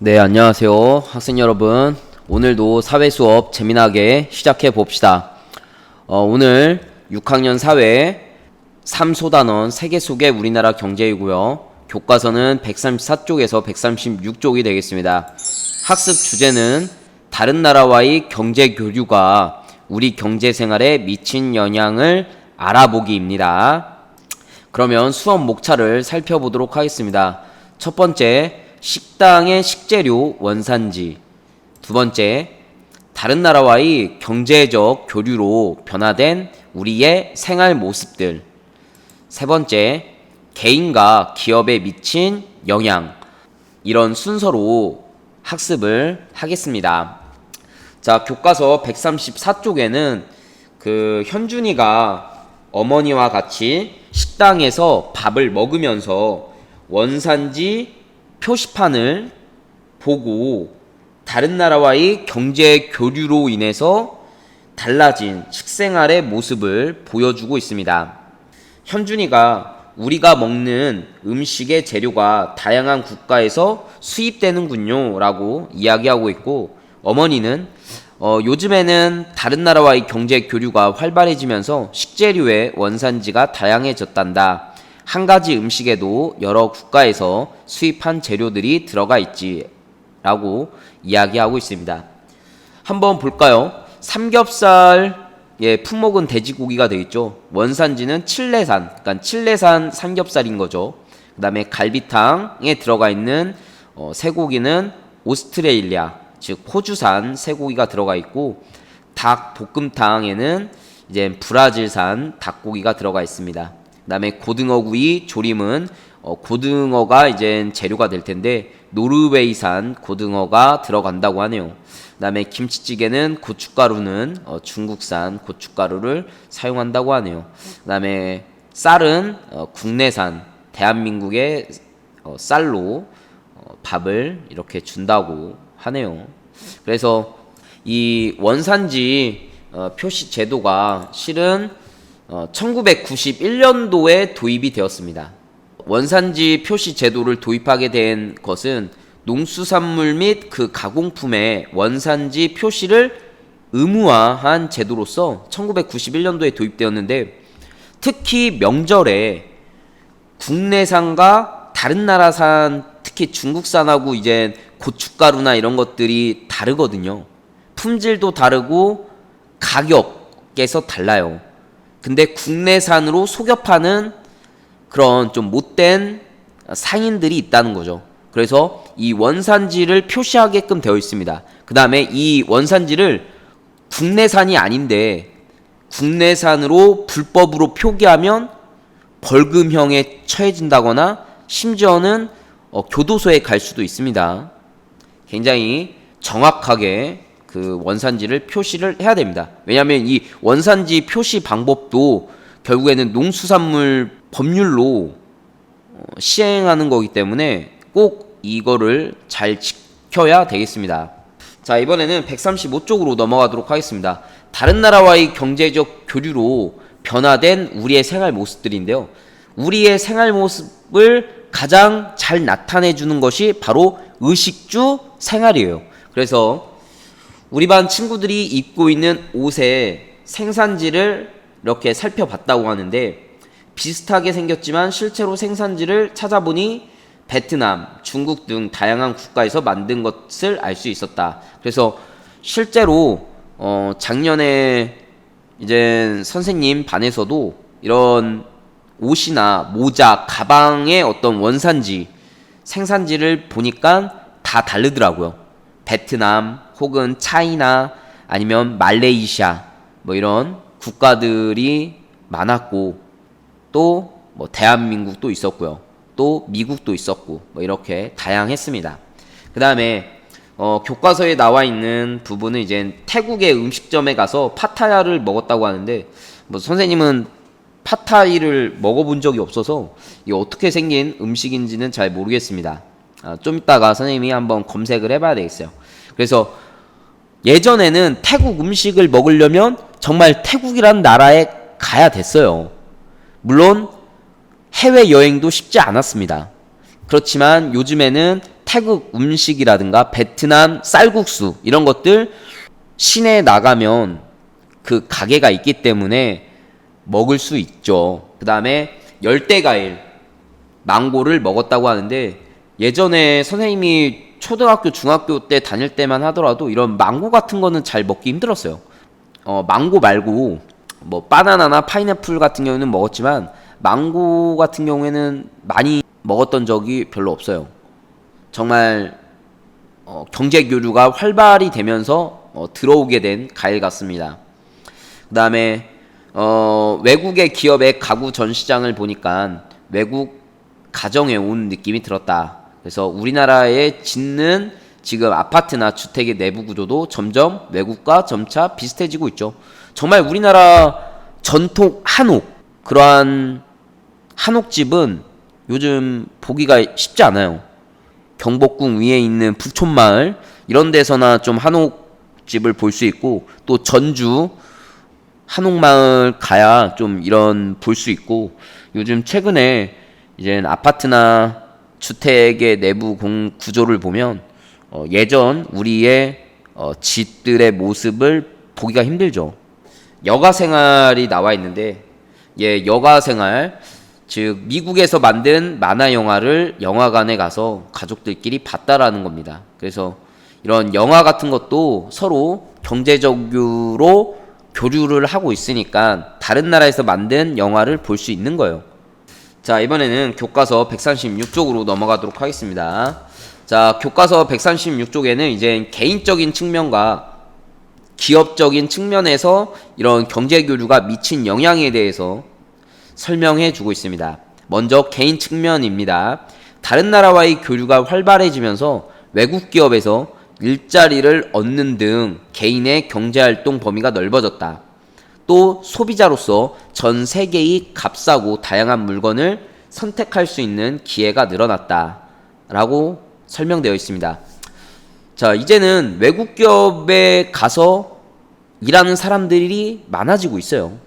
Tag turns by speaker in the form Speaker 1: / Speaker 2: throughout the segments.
Speaker 1: 네, 안녕하세요. 학생 여러분. 오늘도 사회 수업 재미나게 시작해 봅시다. 오늘 6학년 사회 3소단원 세계 속의 우리나라 경제이고요. 교과서는 134쪽에서 136쪽이 되겠습니다. 학습 주제는 다른 나라와의 경제 교류가 우리 경제 생활에 미친 영향을 알아보기입니다. 그러면 수업 목차를 살펴보도록 하겠습니다. 첫 번째, 식당의 식재료 원산지. 두 번째, 다른 나라와의 경제적 교류로 변화된 우리의 생활 모습들. 세 번째, 개인과 기업에 미친 영향. 이런 순서로 학습을 하겠습니다. 자, 교과서 134쪽에는 현준이가 어머니와 같이 식당에서 밥을 먹으면서 원산지 표시판을 보고 다른 나라와의 경제 교류로 인해서 달라진 식생활의 모습을 보여주고 있습니다. 현준이가 우리가 먹는 음식의 재료가 다양한 국가에서 수입되는군요 라고 이야기하고 있고, 어머니는 요즘에는 다른 나라와의 경제 교류가 활발해지면서 식재료의 원산지가 다양해졌단다. 한 가지 음식에도 여러 국가에서 수입한 재료들이 들어가 있지 라고 이야기하고 있습니다. 한번 볼까요? 삼겹살의 품목은 돼지고기가 되겠죠. 원산지는 칠레산, 그러니까 칠레산 삼겹살인 거죠. 그 다음에 갈비탕에 들어가 있는 쇠고기는 오스트레일리아, 즉 호주산 쇠고기가 들어가 있고, 닭 볶음탕에는 이제 브라질산 닭고기가 들어가 있습니다. 그 다음에 고등어구이 조림은 고등어가 이제 재료가 될 텐데 노르웨이산 고등어가 들어간다고 하네요. 그 다음에 김치찌개는 고춧가루는 중국산 고춧가루를 사용한다고 하네요. 그 다음에 쌀은 국내산 대한민국의 쌀로 밥을 이렇게 준다고 하네요. 그래서 이 원산지 표시 제도가 실은 1991년도에 도입이 되었습니다. 원산지 표시 제도를 도입하게 된 것은 농수산물 및 그 가공품의 원산지 표시를 의무화한 제도로서 1991년도에 도입되었는데, 특히 명절에 국내산과 다른 나라산, 특히 중국산하고 이제 고춧가루나 이런 것들이 다르거든요. 품질도 다르고 가격에서 달라요. 근데 국내산으로 속여 파는 그런 좀 못된 상인들이 있다는 거죠. 그래서 이 원산지를 표시하게끔 되어 있습니다. 그 다음에 이 원산지를 국내산이 아닌데 국내산으로 불법으로 표기하면 벌금형에 처해진다거나 심지어는 교도소에 갈 수도 있습니다. 굉장히 정확하게 그 원산지를 표시를 해야 됩니다. 왜냐하면 이 원산지 표시 방법도 결국에는 농수산물 법률로 시행하는 거기 때문에 꼭 이거를 잘 지켜야 되겠습니다. 자, 이번에는 135쪽으로 넘어가도록 하겠습니다. 다른 나라와의 경제적 교류로 변화된 우리의 생활 모습들인데요. 우리의 생활 모습을 가장 잘 나타내 주는 것이 바로 의식주 생활이에요. 그래서 우리 반 친구들이 입고 있는 옷의 생산지를 이렇게 살펴봤다고 하는데, 비슷하게 생겼지만 실제로 생산지를 찾아보니 베트남, 중국 등 다양한 국가에서 만든 것을 알 수 있었다. 그래서 실제로 작년에 이제 선생님 반에서도 이런 옷이나 모자, 가방의 어떤 원산지, 생산지를 보니까 다 다르더라고요. 베트남 혹은 차이나 아니면 말레이시아 뭐 이런 국가들이 많았고, 또 뭐 대한민국도 있었고요. 또 미국도 있었고 뭐 이렇게 다양했습니다. 그 다음에 교과서에 나와 있는 부분은 이제 태국의 음식점에 가서 파타야를 먹었다고 하는데, 뭐 선생님은 팟타이를 먹어본 적이 없어서 이게 어떻게 생긴 음식인지는 잘 모르겠습니다. 좀 이따가 선생님이 한번 검색을 해봐야 되겠어요. 그래서 예전에는 태국 음식을 먹으려면 정말 태국이라는 나라에 가야 됐어요. 물론 해외여행도 쉽지 않았습니다. 그렇지만 요즘에는 태국 음식이라든가 베트남 쌀국수 이런 것들 시내에 나가면 그 가게가 있기 때문에 먹을 수 있죠. 그 다음에 열대과일 망고를 먹었다고 하는데 예전에 선생님이 초등학교 중학교 때 다닐 때만 하더라도 이런 망고 같은 거는 잘 먹기 힘들었어요. 망고 말고 뭐 바나나나 파인애플 같은 경우는 먹었지만 망고 같은 경우에는 많이 먹었던 적이 별로 없어요. 정말 경제 교류가 활발히 되면서 들어오게 된 과일 같습니다. 그 다음에 외국의 기업의 가구 전시장을 보니까 외국 가정에 온 느낌이 들었다. 그래서 우리나라에 짓는 지금 아파트나 주택의 내부 구조도 점점 외국과 점차 비슷해지고 있죠. 정말 우리나라 전통 한옥, 그러한 한옥집은 요즘 보기가 쉽지 않아요. 경복궁 위에 있는 북촌마을 이런 데서나 좀 한옥집을 볼 수 있고, 또 전주 한옥마을 가야 좀 이런 볼 수 있고, 요즘 최근에 이제 아파트나 주택의 내부 구조를 보면 예전 우리의 집들의 모습을 보기가 힘들죠. 여가 생활이 나와 있는데, 여가 생활, 즉 미국에서 만든 만화 영화를 영화관에 가서 가족들끼리 봤다라는 겁니다. 그래서 이런 영화 같은 것도 서로 경제적으로 교류를 하고 있으니까 다른 나라에서 만든 영화를 볼 수 있는 거예요. 자, 이번에는 교과서 136쪽으로 넘어가도록 하겠습니다. 자, 교과서 136쪽에는 이제 개인적인 측면과 기업적인 측면에서 이런 경제 교류가 미친 영향에 대해서 설명해 주고 있습니다. 먼저 개인 측면입니다. 다른 나라와의 교류가 활발해지면서 외국 기업에서 일자리를 얻는 등 개인의 경제활동 범위가 넓어졌다. 또 소비자로서 전 세계의 값싸고 다양한 물건을 선택할 수 있는 기회가 늘어났다 라고 설명되어 있습니다. 자, 이제는 외국 기업에 가서 일하는 사람들이 많아지고 있어요.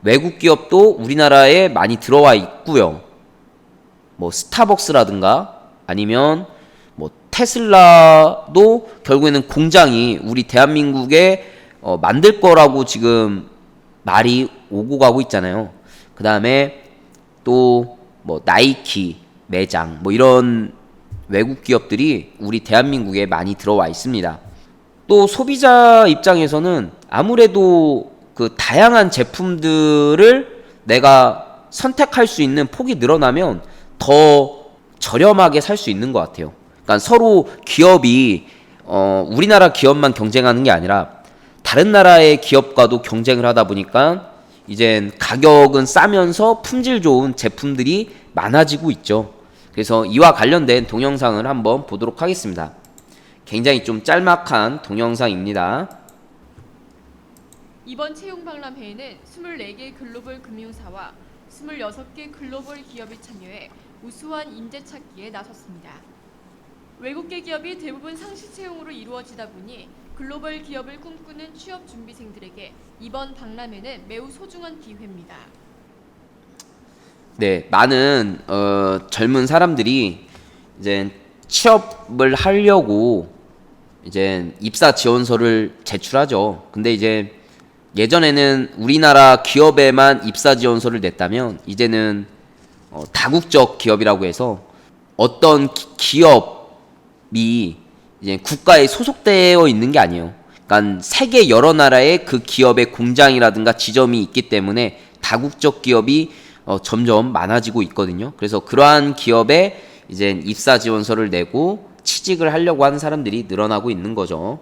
Speaker 1: 외국 기업도 우리나라에 많이 들어와 있고요. 뭐 스타벅스라든가 아니면 뭐 테슬라도 결국에는 공장이 우리 대한민국에 만들 거라고 지금 말이 오고 가고 있잖아요. 그 다음에 또 뭐 나이키 매장 뭐 이런 외국 기업들이 우리 대한민국에 많이 들어와 있습니다. 또 소비자 입장에서는 아무래도 그 다양한 제품들을 내가 선택할 수 있는 폭이 늘어나면 더 저렴하게 살 수 있는 것 같아요. 그러니까 서로 기업이 우리나라 기업만 경쟁하는 게 아니라 다른 나라의 기업과도 경쟁을 하다 보니까 이젠 가격은 싸면서 품질 좋은 제품들이 많아지고 있죠. 그래서 이와 관련된 동영상을 한번 보도록 하겠습니다. 굉장히 좀 짤막한 동영상입니다.
Speaker 2: 이번 채용박람회에는 24개 글로벌 금융사와 26개 글로벌 기업이 참여해 우수한 인재 찾기에 나섰습니다. 외국계 기업이 대부분 상시 채용으로 이루어지다 보니 글로벌 기업을 꿈꾸는 취업 준비생들에게 이번 박람회는 매우 소중한 기회입니다.
Speaker 1: 네, 많은 젊은 사람들이 이제 취업을 하려고 이제 입사 지원서를 제출하죠. 근데 이제 예전에는 우리나라 기업에만 입사 지원서를 냈다면 이제는 다국적 기업이라고 해서 어떤 기업이 이제 국가에 소속되어 있는 게 아니에요. 그러니까 세계 여러 나라의 그 기업의 공장이라든가 지점이 있기 때문에 다국적 기업이 점점 많아지고 있거든요. 그래서 그러한 기업에 이제 입사 지원서를 내고 취직을 하려고 하는 사람들이 늘어나고 있는 거죠.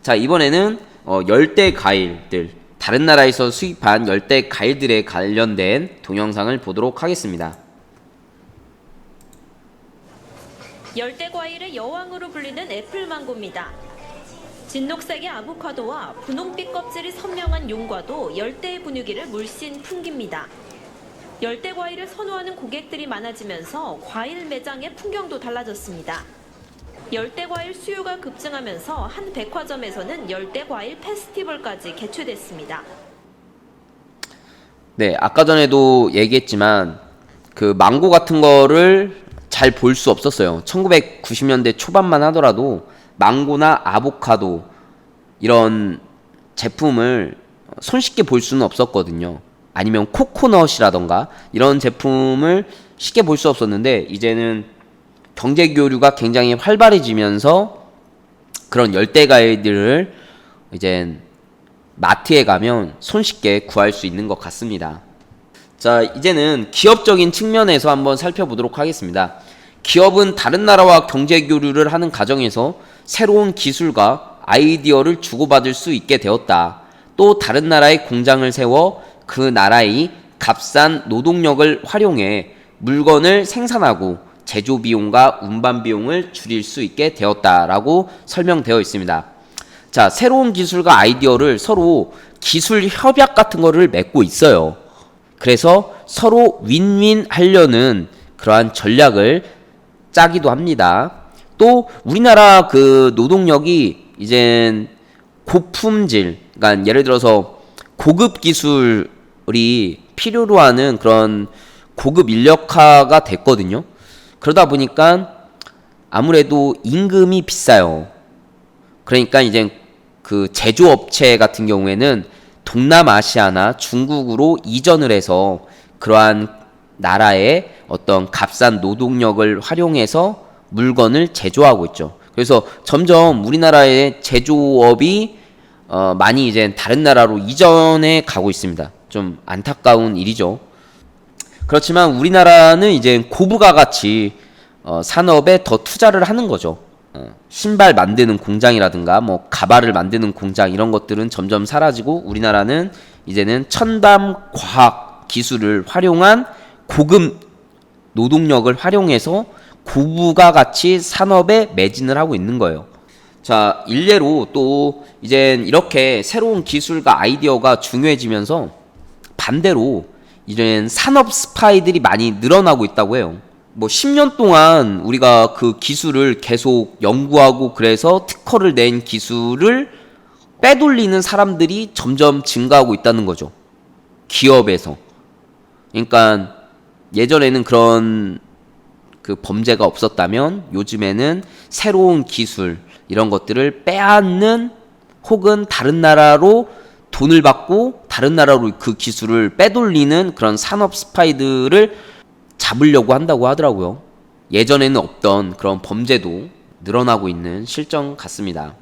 Speaker 1: 자, 이번에는 열대 과일들, 다른 나라에서 수입한 열대 과일들에 관련된 동영상을 보도록 하겠습니다.
Speaker 3: 열대 과일의 여왕으로 불리는 애플망고입니다. 진녹색의 아보카도와 분홍빛 껍질이 선명한 용과도 열대의 분위기를 물씬 풍깁니다. 열대 과일을 선호하는 고객들이 많아지면서 과일 매장의 풍경도 달라졌습니다. 열대 과일 수요가 급증하면서 한 백화점에서는 열대 과일 페스티벌까지 개최됐습니다. 네,
Speaker 1: 아까 전에도 얘기했지만 그 망고 같은 거를 잘 볼 수 없었어요. 1990년대 초반만 하더라도 망고나 아보카도 이런 제품을 손쉽게 볼 수는 없었거든요. 아니면 코코넛이라던가 이런 제품을 쉽게 볼 수 없었는데 이제는 경제 교류가 굉장히 활발해지면서 그런 열대과일들을 이제 마트에 가면 손쉽게 구할 수 있는 것 같습니다. 자, 이제는 기업적인 측면에서 한번 살펴보도록 하겠습니다. 기업은 다른 나라와 경제 교류를 하는 과정에서 새로운 기술과 아이디어를 주고받을 수 있게 되었다. 또 다른 나라의 공장을 세워 그 나라의 값싼 노동력을 활용해 물건을 생산하고 제조 비용과 운반 비용을 줄일 수 있게 되었다라고 설명되어 있습니다. 자, 새로운 기술과 아이디어를 서로 기술 협약 같은 거를 맺고 있어요. 그래서 서로 윈윈 하려는 그러한 전략을 짜기도 합니다. 또 우리나라 그 노동력이 이젠 고품질, 그러니까 예를 들어서 고급 기술이 필요로 하는 그런 고급 인력화가 됐거든요. 그러다 보니까 아무래도 임금이 비싸요. 그러니까 이제 그 제조업체 같은 경우에는 동남아시아나 중국으로 이전을 해서 그러한 나라의 어떤 값싼 노동력을 활용해서 물건을 제조하고 있죠. 그래서 점점 우리나라의 제조업이 많이 이제 다른 나라로 이전해 가고 있습니다. 좀 안타까운 일이죠. 그렇지만 우리나라는 이제 고부가 가치 산업에 더 투자를 하는 거죠. 신발 만드는 공장이라든가 뭐 가발을 만드는 공장 이런 것들은 점점 사라지고 우리나라는 이제는 첨단 과학 기술을 활용한 고급 노동력을 활용해서 고부가 가치 산업에 매진을 하고 있는 거예요. 자, 일례로 또 이제 이렇게 새로운 기술과 아이디어가 중요해지면서 반대로 이런 산업 스파이들이 많이 늘어나고 있다고 해요. 뭐 10년 동안 우리가 그 기술을 계속 연구하고 그래서 특허를 낸 기술을 빼돌리는 사람들이 점점 증가하고 있다는 거죠. 기업에서. 그러니까 예전에는 그런 그 범죄가 없었다면 요즘에는 새로운 기술 이런 것들을 빼앗는 혹은 다른 나라로 돈을 받고 다른 나라로 그 기술을 빼돌리는 그런 산업 스파이들을 잡으려고 한다고 하더라고요. 예전에는 없던 그런 범죄도 늘어나고 있는 실정 같습니다.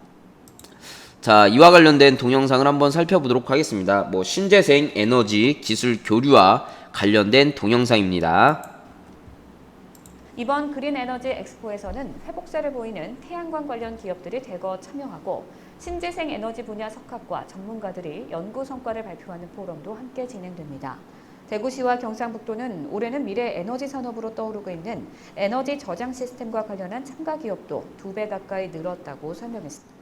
Speaker 1: 자, 이와 관련된 동영상을 한번 살펴보도록 하겠습니다. 뭐 신재생 에너지 기술 교류와 관련된 동영상입니다.
Speaker 4: 이번 그린 에너지 엑스포에서는 회복세를 보이는 태양광 관련 기업들이 대거 참여하고 신재생 에너지 분야 석학과 전문가들이 연구 성과를 발표하는 포럼도 함께 진행됩니다. 대구시와 경상북도는 올해는 미래 에너지 산업으로 떠오르고 있는 에너지 저장 시스템과 관련한 참가 기업도 2배 가까이 늘었다고 설명했습니다.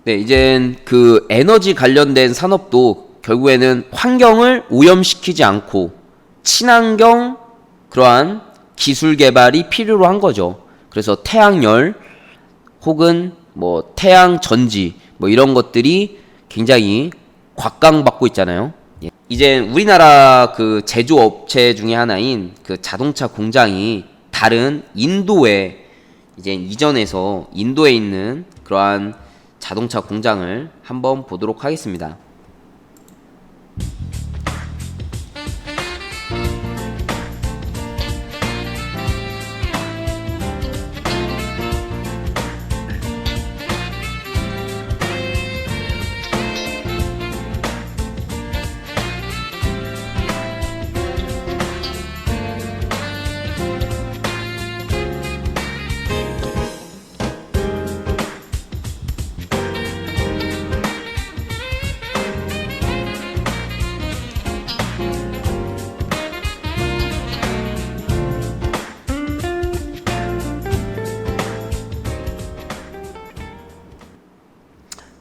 Speaker 1: 네, 이젠 그 에너지 관련된 산업도 결국에는 환경을 오염시키지 않고 친환경 그러한 기술 개발이 필요로 한 거죠. 그래서 태양열 혹은 뭐 태양 전지 뭐 이런 것들이 굉장히 곽강받고 있잖아요. 예. 이제 우리나라 그 제조업체 중에 하나인 그 자동차 공장이 다른 인도에 이제 이전해서 인도에 있는 그러한 자동차 공장을 한번 보도록 하겠습니다.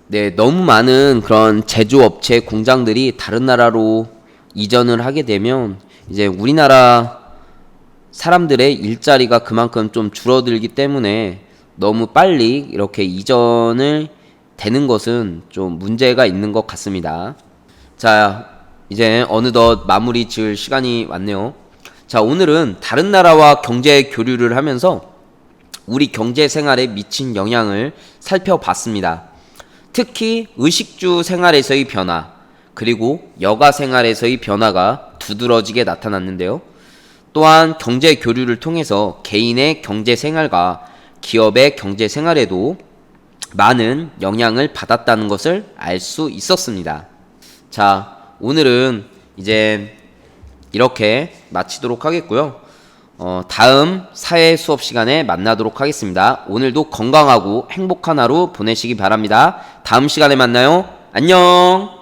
Speaker 1: 네, 너무 많은 그런 제조업체 공장들이 다른 나라로 이전을 하게 되면 이제 우리나라 사람들의 일자리가 그만큼 좀 줄어들기 때문에 너무 빨리 이렇게 이전을 되는 것은 좀 문제가 있는 것 같습니다. 자, 이제 어느덧 마무리 지을 시간이 왔네요. 자, 오늘은 다른 나라와 경제 교류를 하면서 우리 경제 생활에 미친 영향을 살펴봤습니다. 특히 의식주 생활에서의 변화, 그리고 여가 생활에서의 변화가 두드러지게 나타났는데요. 또한 경제 교류를 통해서 개인의 경제 생활과 기업의 경제 생활에도 많은 영향을 받았다는 것을 알 수 있었습니다. 자, 오늘은 이제 이렇게 마치도록 하겠고요. 다음 사회 수업 시간에 만나도록 하겠습니다. 오늘도 건강하고 행복한 하루 보내시기 바랍니다. 다음 시간에 만나요. 안녕!